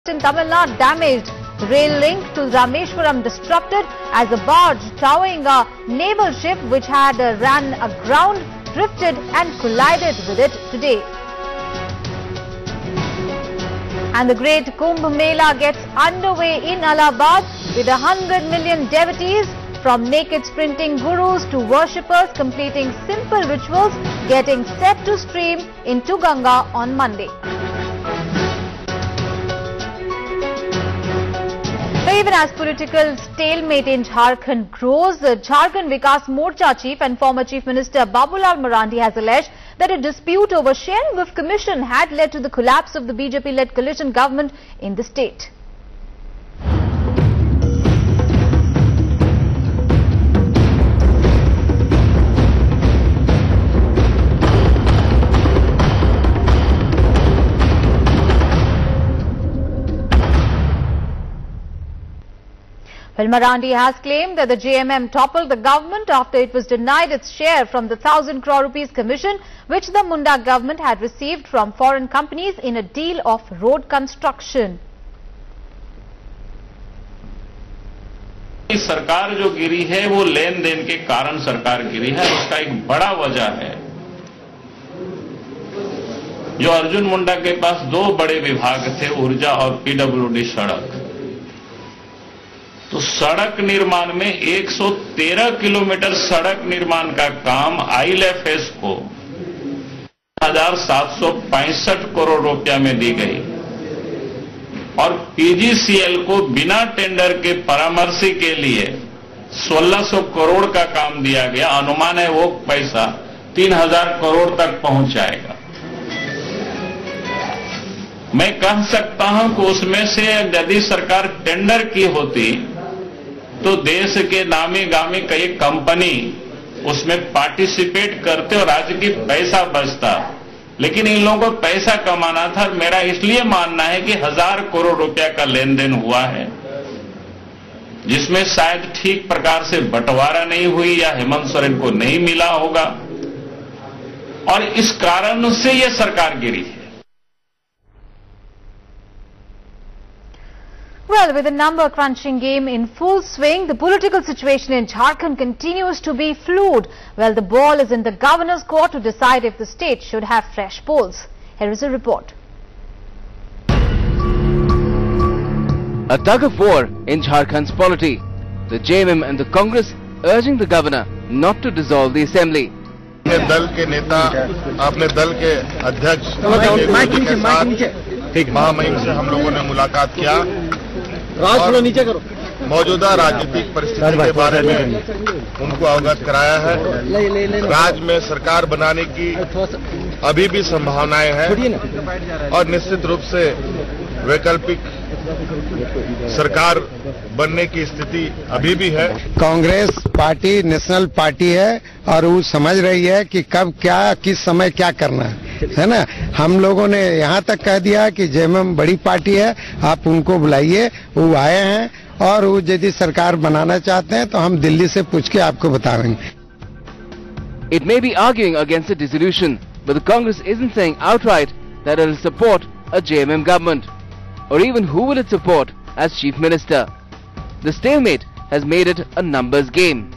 in Tamil Nadu damaged. Rail link to Rameshwaram disrupted as a barge towing a naval ship which had ran aground drifted and collided with it today. And the great Kumbh Mela gets underway in Allahabad with 100 million devotees, from naked sprinting gurus to worshippers completing simple rituals, getting set to stream into Ganga on Monday. Even as political stalemate in Jharkhand grows, the Jharkhand Vikas Morcha chief and former Chief Minister Babulal Marandi has alleged that a dispute over sharing of commission had led to the collapse of the BJP-led coalition government in the state. Well, Marandi has claimed that the JMM toppled the government after it was denied its share from the 1,000 crore rupees commission which the Munda government had received from foreign companies in a deal of road construction. सरकार जो गिरी है वो लेन then के कारण सरकार गिरी है। उसका एक बड़ा वजह है जो अर्जुन मुंडा के पास दो बड़े विभाग थे, ऊर्जा और पीडब्ल्यूडी सड़क। तो सड़क निर्माण में 113 किलोमीटर सड़क निर्माण का काम आईएलएफएस को 1765 करोड़ रुपया में दी गई और पीजीसीएल को बिना टेंडर के परामर्शी के लिए 1600 करोड़ का काम दिया गया। अनुमान है वो पैसा 3000 करोड़ तक पहुंच जाएगा। मैं कह सकता हूं कि उसमें से यदि सरकार टेंडर की होती तो देश के नामी गामी कई कंपनी उसमें पार्टिसिपेट करते और आज की पैसा बचता, लेकिन इन लोगों को पैसा कमाना था। मेरा इसलिए मानना है कि 1000 करोड़ रुपया का लेन देन हुआ है जिसमें शायद ठीक प्रकार से बंटवारा नहीं हुई या हेमंत सोरेन को नहीं मिला होगा और इस कारण से यह सरकार गिरी है। Well, with the number crunching game in full swing, the political situation in Jharkhand continues to be fluid. Well, the ball is in the governor's court to decide if the state should have fresh polls. Here is a report. A tug of war in Jharkhand's polity. The JMM and the Congress urging the governor not to dissolve the assembly. दल के नेता अपने दल के अध्यक्ष के साथ महामहिम से हम लोगों ने मुलाकात किया और मौजूदा राजनीतिक परिस्थिति के बारे में उनको अवगत कराया है। राज्य में सरकार बनाने की अभी भी संभावनाएं हैं और निश्चित रूप से वैकल्पिक सरकार बनने की स्थिति अभी भी है। कांग्रेस पार्टी नेशनल पार्टी है और वो समझ रही है कि कब क्या किस समय क्या करना है ना। हम लोगों ने यहाँ तक कह दिया कि जेएमएम बड़ी पार्टी है, आप उनको बुलाइए, वो आए हैं और वो यदि सरकार बनाना चाहते हैं तो हम दिल्ली से पूछ के आपको बताएंगे। It may be arguing against a dissolution, but the Congress isn't saying outright that it will support a JMM government, or even who will it support as Chief Minister. The stalemate has made it a numbers game.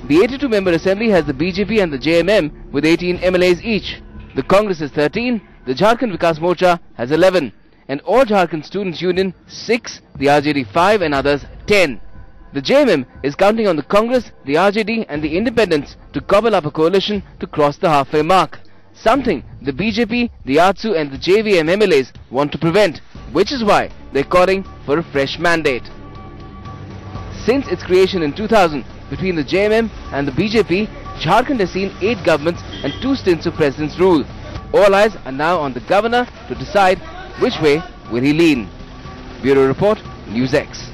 The 82-member assembly has the BJP and the JMM with 18 MLAs each. The Congress has 13, the Jharkhand Vikas Morcha has 11, and All Jharkhand Students Union 6, the RJD 5 and others 10. The JMM is counting on the Congress, the RJD and the independents to cobble up a coalition to cross the halfway mark. Something the BJP, the ATSU and the JVM MLAs want to prevent, which is why they're calling for a fresh mandate. Since its creation in 2000, between the JMM and the BJP, Jharkhand has seen 8 governments and 2 stints of president's rule. All eyes are now on the governor to decide which way will he lean. Bureau Report, News X.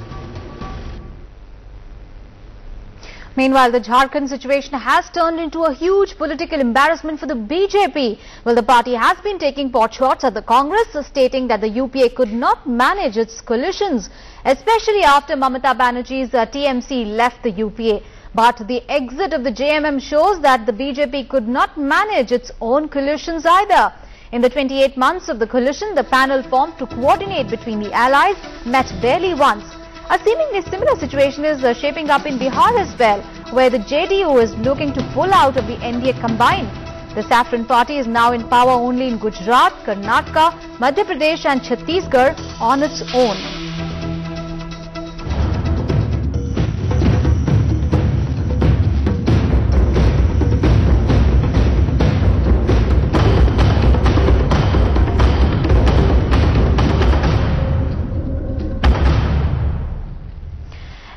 Meanwhile, the Jharkhand situation has turned into a huge political embarrassment for the BJP. Well, the party has been taking pot shots at the Congress, stating that the UPA could not manage its coalitions, especially after Mamata Banerjee's TMC left the UPA. But the exit of the JMM shows that the BJP could not manage its own coalitions either. In the 28 months of the coalition, the panel formed to coordinate between the allies met barely once. A seemingly similar situation is shaping up in Bihar as well, where the JDU is looking to pull out of the NDA combined. The Saffron Party is now in power only in Gujarat, Karnataka, Madhya Pradesh and Chhattisgarh on its own.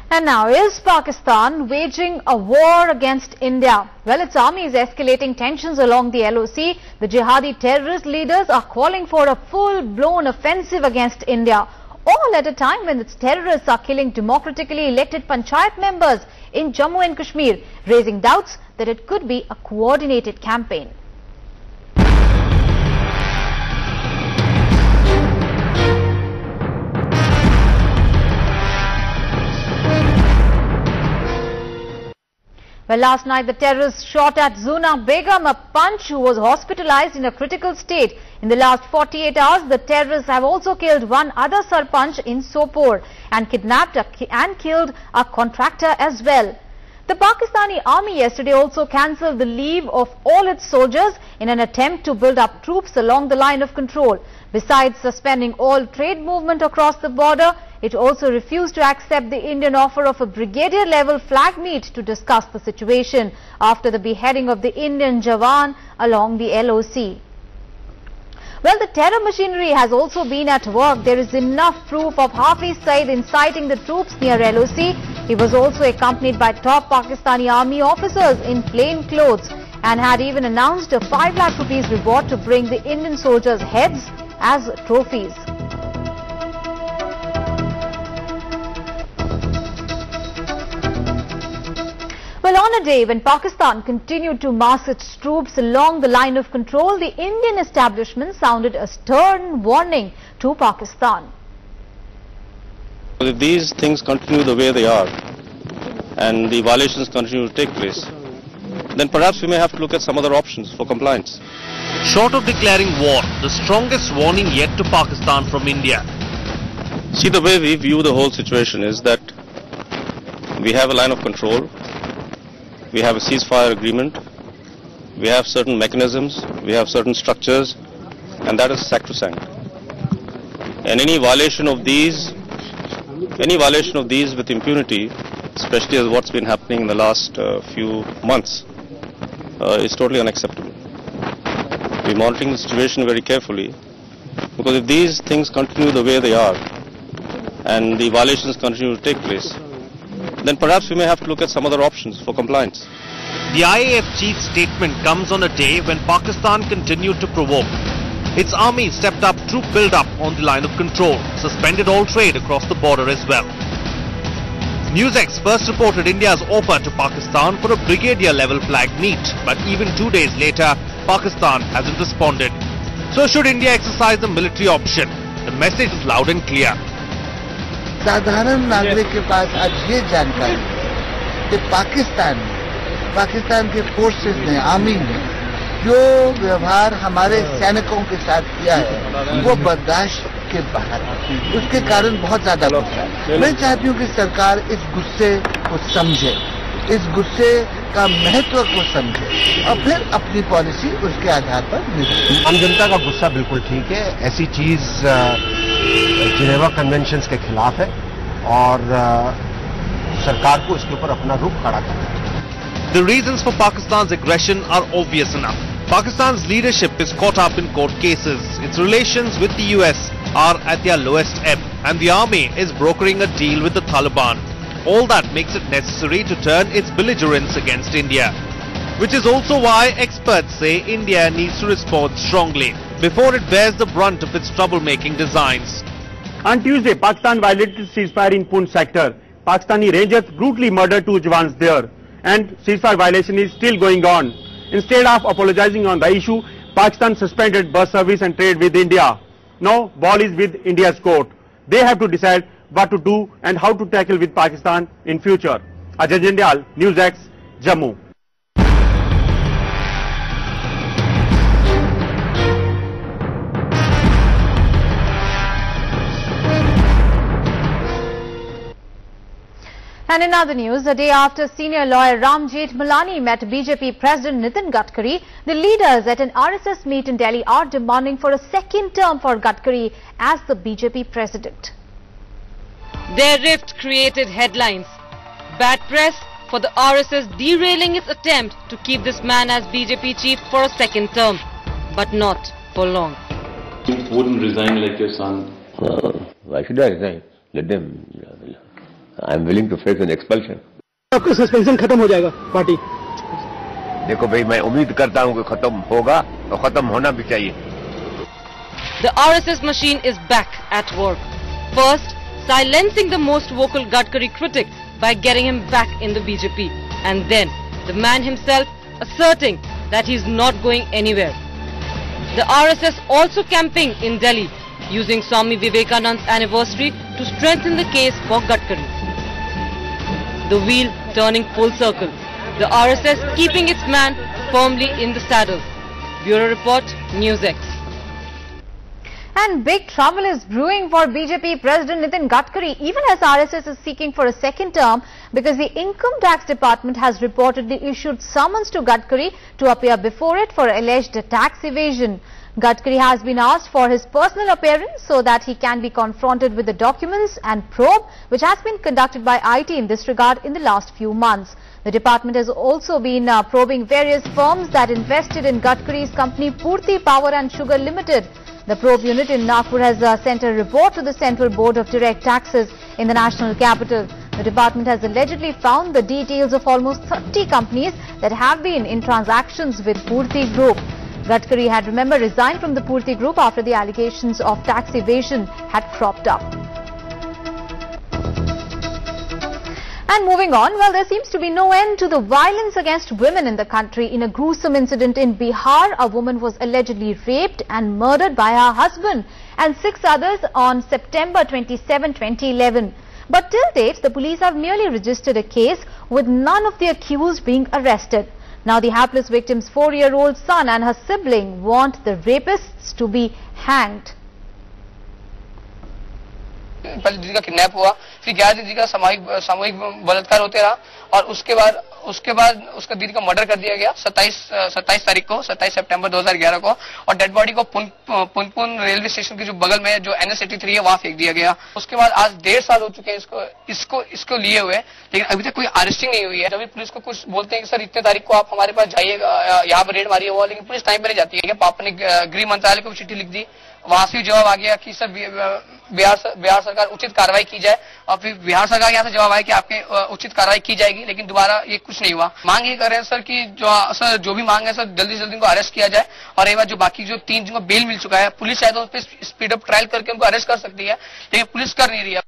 And now, is Pakistan waging a war against India? Well, its army is escalating tensions along the LOC. The jihadi terrorist leaders are calling for a full-blown offensive against India, all at a time when its terrorists are killing democratically elected panchayat members in Jammu and Kashmir, raising doubts that it could be a coordinated campaign. Well, last night the terrorists shot at Zuna Begum, a punch, who was hospitalized in a critical state. In the last 48 hours, the terrorists have also killed one other Sarpanch in Sopore and kidnapped and killed a contractor as well. The Pakistani army yesterday also cancelled the leave of all its soldiers in an attempt to build up troops along the line of control. Besides suspending all trade movement across the border, it also refused to accept the Indian offer of a brigadier-level flag meet to discuss the situation after the beheading of the Indian Jawan along the LOC. Well, the terror machinery has also been at work. There is enough proof of Hafiz Saeed inciting the troops near LOC. He was also accompanied by top Pakistani army officers in plain clothes and had even announced a 5 lakh rupees reward to bring the Indian soldiers' heads as trophies. Well, on a day when Pakistan continued to mass its troops along the line of control, the Indian establishment sounded a stern warning to Pakistan. If these things continue the way they are and the violations continue to take place, then perhaps we may have to look at some other options for compliance. Short of declaring war, the strongest warning yet to Pakistan from India. See, the way we view the whole situation is that we have a line of control, we have a ceasefire agreement, we have certain mechanisms, we have certain structures, and that is sacrosanct. And any violation of these with impunity, especially as what's been happening in the last few months, is totally unacceptable. We're monitoring the situation very carefully, because if these things continue the way they are and the violations continue to take place, then perhaps we may have to look at some other options for compliance. The IAF chief's statement comes on a day when Pakistan continued to provoke. Its army stepped up troop build-up on the line of control, suspended all trade across the border as well. NewsX first reported India's offer to Pakistan for a brigadier-level flag meet, but even 2 days later, Pakistan hasn't responded. So should India exercise the military option? The message is loud and clear. साधारण नागरिक के पास आज ये जानकारी कि पाकिस्तान के forces ने, army ने जो व्यवहार हमारे सैनिकों के साथ किया है वो बर्दाश्त के बाहर है। उसके कारण बहुत ज्यादा गुस्सा है। मैं चाहती हूँ कि सरकार इस गुस्से को समझे, इस गुस्से का महत्व को समझे और फिर अपनी पॉलिसी उसके आधार पर निभाए। आम जनता का गुस्सा बिल्कुल ठीक है। ऐसी चीज जिनेवा कन्वेंशंस के खिलाफ है और सरकार को इसके ऊपर अपना रुख खड़ा करना है। The reasons for Pakistan's aggression are obvious enough. Pakistan's leadership is caught up in court cases. Its relations with the US are at their lowest ebb, and the army is brokering a deal with the Taliban. All that makes it necessary to turn its belligerence against India, which is also why experts say India needs to respond strongly before it bears the brunt of its troublemaking designs. On Tuesday, Pakistan violated ceasefire in Poonch sector. Pakistani Rangers brutally murdered 2 Jawans there, and ceasefire violation is still going on. Instead of apologizing on the issue, Pakistan suspended bus service and trade with India. Now, ball is with India's court. They have to decide what to do and how to tackle with Pakistan in future. Ajay Jindal, NewsX, Jammu. And in other news, a day after senior lawyer Ram Jethmalani met BJP President Nitin Gadkari, the leaders at an RSS meet in Delhi are demanding for a second term for Gadkari as the BJP president. Their rift created headlines. Bad press for the RSS derailing its attempt to keep this man as BJP chief for a second term, but not for long. You wouldn't resign like your son. Why should I resign? Let them. I am willing to face an expulsion. आपका suspension खत्म हो जाएगा party. देखो भाई, मैं उम्मीद करता हूं कि खत्म होगा और खत्म होना भी चाहिए. The RSS machine is back at work. First, silencing the most vocal Gadkari critic by getting him back in the BJP, and then the man himself asserting that he is not going anywhere. The RSS also camping in Delhi, using Swami Vivekananda's anniversary to strengthen the case for Gadkari. The wheel turning full circle. The RSS keeping its man firmly in the saddle. Bureau Report, NewsX. And big trouble is brewing for BJP President Nitin Gadkari, even as RSS is seeking for a second term, because the Income Tax Department has reportedly issued summons to Gadkari to appear before it for alleged tax evasion. Gadkari has been asked for his personal appearance so that he can be confronted with the documents and probe which has been conducted by IT in this regard in the last few months. The department has also been probing various firms that invested in Gadkari's company Purti Power and Sugar Limited. The probe unit in Nagpur has sent a report to the Central Board of Direct Taxes in the national capital. The department has allegedly found the details of almost 30 companies that have been in transactions with Purti Group. Gadkari had, remember, resigned from the Purti Group after the allegations of tax evasion had cropped up. And moving on, well, there seems to be no end to the violence against women in the country. In a gruesome incident in Bihar, a woman was allegedly raped and murdered by her husband and 6 others on September 27, 2011. But till date, the police have merely registered a case with none of the accused being arrested. Now the hapless victim's 4-year-old son and her sibling want the rapists to be hanged. पहले दीदी का kidnap हुआ, फिर 11 दीदी का सामूहिक बलात्कार होते रहा और उसके बाद उसका दीदी का मर्डर कर दिया गया 27 तारीख को, 27 सितंबर 2011 को, और डेड बॉडी को पुनपुन रेलवे स्टेशन के जो बगल में जो NS83 है वहां फेंक दिया गया. उसके बाद आज 1.5 साल हो चुके हैं इसको लिए हुए, लेकिन अभी तक कोई अरेस्टिंग नहीं हुई है. जब भी पुलिस को कुछ बोलते हैं कि सर इतने तारीख को आप हमारे पास जाइएगा, यहाँ पर रेड मारिए, हुआ, लेकिन पुलिस टाइम पर नहीं जाती है. पापा ने गृह मंत्रालय को चिट्ठी लिख दी, वहां से जवाब आ गया कि सर बिहार सरकार उचित कार्रवाई की जाए, और फिर बिहार सरकार यहाँ से जवाब आया कि आपके उचित कार्रवाई की जाएगी, लेकिन दोबारा ये कुछ नहीं हुआ. मांग ये कर रहे हैं सर कि जो भी मांग है सर जल्दी से जल्दी उनको अरेस्ट किया जाए, और एक बार जो बाकी जो 3 जिनको बेल मिल चुका है, पुलिस शायद उस पर स्पीड अप ट्रायल करके उनको अरेस्ट कर सकती है, लेकिन पुलिस कर नहीं रही है.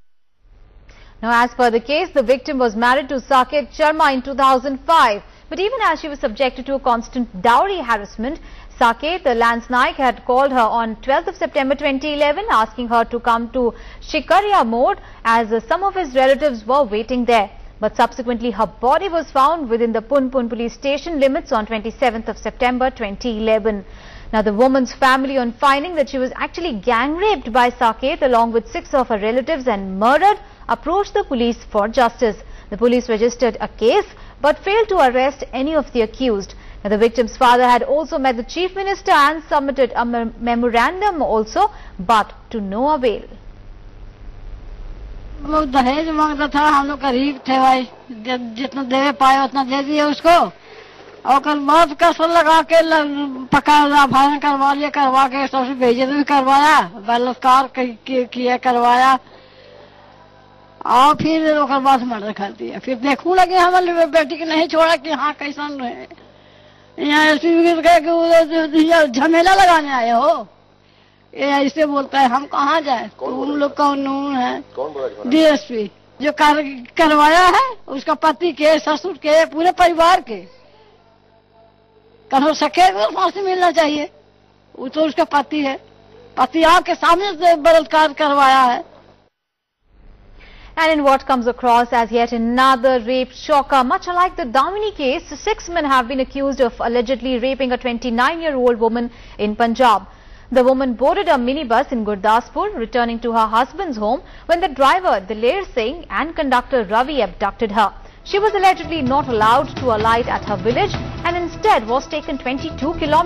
Now, as per the case, the victim was married to Saket Sharma in 2005. But even as she was subjected to a constant dowry harassment, Saket, the Lance Naik, had called her on 12th of September 2011, asking her to come to Shikaria Mode as some of his relatives were waiting there. But subsequently, her body was found within the Punpun police station limits on 27th of September 2011. Now, the woman's family, on finding that she was actually gang raped by Saket along with 6 of her relatives and murdered, approached the police for justice. The police registered a case but failed to arrest any of the accused. Now, the victim's father had also met the Chief Minister and submitted a memorandum also, but to no avail. वो दहेज मांगता था, हम लोग गरीब थे भाई, जितना दे पाए उतना दे दिए उसको, और कल बहुत कसर लगा के पका भाषण करवा लिया, करवा के सबसे बेइज्जत भी करवाया, बलात्कार किया करवाया, और फिर बाद मर्डर कर दिया. फिर देखूं लगे हमारे बेटी के नहीं छोड़ा कि हाँ कैसन रहे. यहाँ एसपी कहे कि झमेला लगाने आए हो, ये ऐसे बोलता है, हम कहाँ जाए, तुम लोग कानून है. DSP जो करवाया है उसका पति के, ससुर के, पूरे परिवार के, कल सके फांसी मिलना चाहिए. वो तो उसका पति है, पति आपके सामने बलात्कार करवाया है. And in what comes across as yet another rape shocker, much like the Damini case, 6 men have been accused of allegedly raping a 29-year-old woman in Punjab. The woman boarded a minibus in Gurdaspur, returning to her husband's home when the driver Diler Singh and conductor Ravi abducted her. She was allegedly not allowed to alight at her village and instead was taken 22 kilometers